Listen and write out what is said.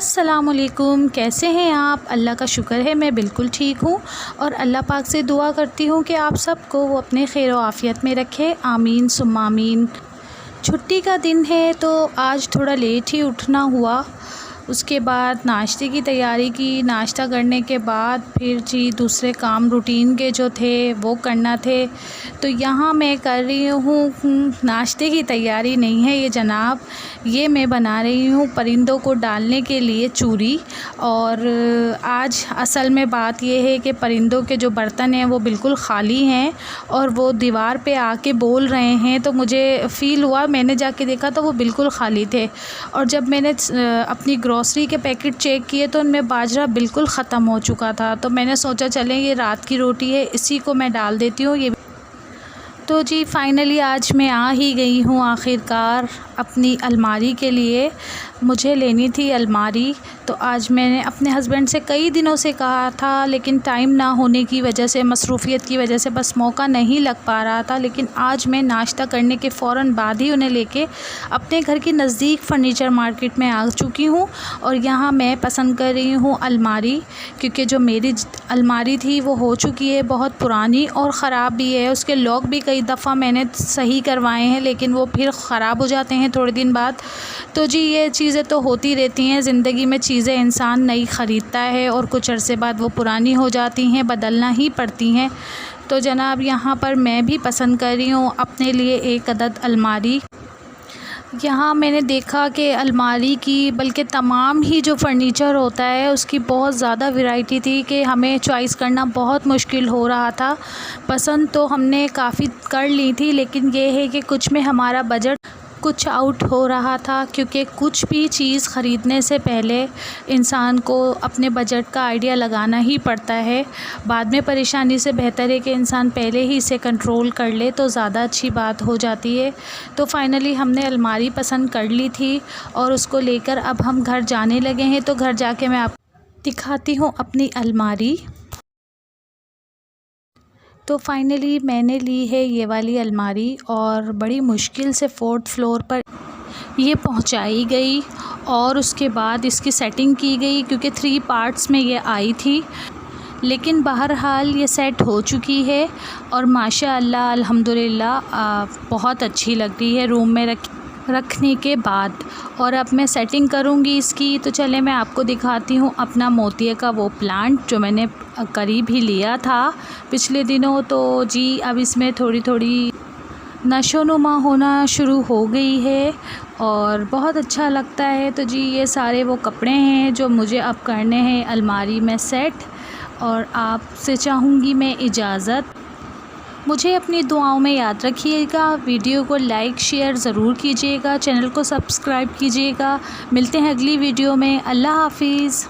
अस्सलामुअलैकुम, कैसे हैं आप? अल्लाह का शुक्र है मैं बिल्कुल ठीक हूँ और अल्लाह पाक से दुआ करती हूँ कि आप सबको वो अपने खैर व आफ़ियत में रखे। आमीन सुम्मा आमीन। छुट्टी का दिन है तो आज थोड़ा लेट ही उठना हुआ। उसके बाद नाश्ते की तैयारी की, नाश्ता करने के बाद फिर जी दूसरे काम रूटीन के जो थे वो करना थे। तो यहाँ मैं कर रही हूँ नाश्ते की तैयारी नहीं है ये जनाब, ये मैं बना रही हूँ परिंदों को डालने के लिए चूरी। और आज असल में बात ये है कि परिंदों के जो बर्तन हैं वो बिल्कुल ख़ाली हैं और वो दीवार पे आके बोल रहे हैं। तो मुझे फ़ील हुआ, मैंने जाके देखा तो वो बिल्कुल ख़ाली थे। और जब मैंने अपनी ग्रॉसरी के पैकेट चेक किए तो उनमें बाजरा बिल्कुल ख़त्म हो चुका था। तो मैंने सोचा चलें ये रात की रोटी है, इसी को मैं डाल देती हूँ। ये तो जी फ़ाइनली आज मैं आ ही गई हूँ आखिरकार अपनी अलमारी के लिए। मुझे लेनी थी अलमारी, तो आज मैंने अपने हस्बैंड से कई दिनों से कहा था, लेकिन टाइम ना होने की वजह से, मसरूफ़ियत की वजह से बस मौका नहीं लग पा रहा था। लेकिन आज मैं नाश्ता करने के फ़ौरन बाद ही उन्हें लेके अपने घर के नज़दीक फ़र्नीचर मार्केट में आ चुकी हूँ। और यहाँ मैं पसंद कर रही हूँ अलमारी, क्योंकि जो मेरी अलमारी थी वो हो चुकी है बहुत पुरानी और ख़राब भी है। उसके लॉक भी कई दफ़ा मैंने सही करवाए हैं, लेकिन वो फिर ख़राब हो जाते हैं थोड़े दिन बाद। तो जी ये चीज़ें तो होती रहती हैं ज़िंदगी में, चीज़ें इंसान नई ख़रीदता है और कुछ अरसे बाद वो पुरानी हो जाती हैं, बदलना ही पड़ती हैं। तो जनाब यहाँ पर मैं भी पसंद कर रही हूँ अपने लिए एक अदद अलमारी। यहाँ मैंने देखा कि अलमारी की, बल्कि तमाम ही जो फ़र्नीचर होता है उसकी बहुत ज़्यादा वैरायटी थी कि हमें चॉइस करना बहुत मुश्किल हो रहा था। पसंद तो हमने काफ़ी कर ली थी, लेकिन ये है कि कुछ में हमारा बजट कुछ आउट हो रहा था, क्योंकि कुछ भी चीज़ ख़रीदने से पहले इंसान को अपने बजट का आइडिया लगाना ही पड़ता है। बाद में परेशानी से बेहतर है कि इंसान पहले ही इसे कंट्रोल कर ले, तो ज़्यादा अच्छी बात हो जाती है। तो फ़ाइनली हमने अलमारी पसंद कर ली थी और उसको लेकर अब हम घर जाने लगे हैं। तो घर जाके मैं आपको दिखाती हूँ अपनी अलमारी। तो फ़ाइनली मैंने ली है ये वाली अलमारी और बड़ी मुश्किल से 4th फ्लोर पर ये पहुंचाई गई और उसके बाद इसकी सेटिंग की गई, क्योंकि 3 पार्ट्स में ये आई थी। लेकिन बहरहाल ये सेट हो चुकी है और माशाअल्लाह अल्हम्दुलिल्लाह बहुत अच्छी लग रही है रूम में रखने के बाद। और अब मैं सेटिंग करूँगी इसकी। तो चले मैं आपको दिखाती हूँ अपना मोतिये का वो प्लांट जो मैंने करीब ही लिया था पिछले दिनों। तो जी अब इसमें थोड़ी थोड़ी नशोनुमा होना शुरू हो गई है और बहुत अच्छा लगता है। तो जी ये सारे वो कपड़े हैं जो मुझे अब करने हैं अलमारी में सेट। और आपसे चाहूँगी मैं इजाज़त। मुझे अपनी दुआओं में याद रखिएगा। वीडियो को लाइक शेयर ज़रूर कीजिएगा, चैनल को सब्सक्राइब कीजिएगा। मिलते हैं अगली वीडियो में। अल्लाह हाफ़िज़।